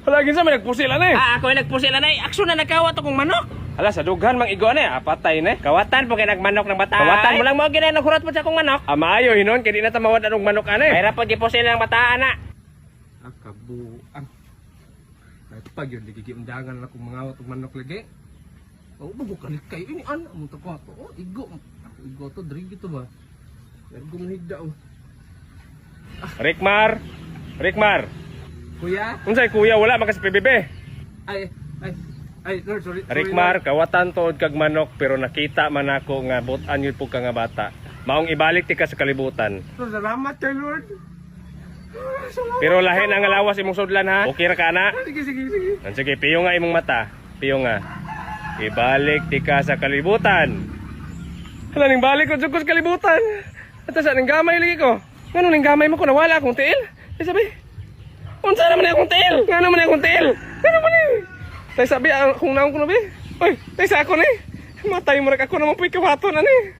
Wala ginsa may nagpusil ani. Ako ay nagpusil na aksyon na nagkawat akong manok. Ala sa dughan mang igo ani, apatay ni. Kawatan po kay nagmanok ng bata. Kawatan mo lang mo ginay naghurat mo sa akong manok. Maayo hinon kay di na ta mawad anong manok ani. Mayra po gipusil ng bataan na. Kabuang. Kahit pag yun, ligigiundangan na akong mga awat og manok lagi. Oh, bago kalit kayo. Ini anak mo to ko ato. Oh, igo. Ako igo to, drink ito ba? Ergo manigda oh. Rikmar! Rikmar! Kuya? Unsay kuya, wala man kasi PBB. Ay, Lord, sorry. Rikmar, kawatan tuod kag manok pero nakita man ako nga butan yun po ka nga bata. Maong ibalik ti ka sa kalibutan. Lord, salamat kay Lord. Salamat. Pero lahi na nga lawas imong sudlan ha. Okay ra ka na? Sige. Sige, piyo nga imong mata. Piyo nga. Ibalik ti ka sa kalibutan. Hala ning balik ko jud ko sa kalibutan. Ata sa ning gamay lagi ko. Ngano ning gamay mo ko nawala akong tiil? Ay sabi. Unsa naman akong tiil? Ngano man akong tiil? Ngano man ni? Tay sabi kung naon ko na bi. Oy, tay sa ako ni. Matay mo ra ako naman puy kawaton ani.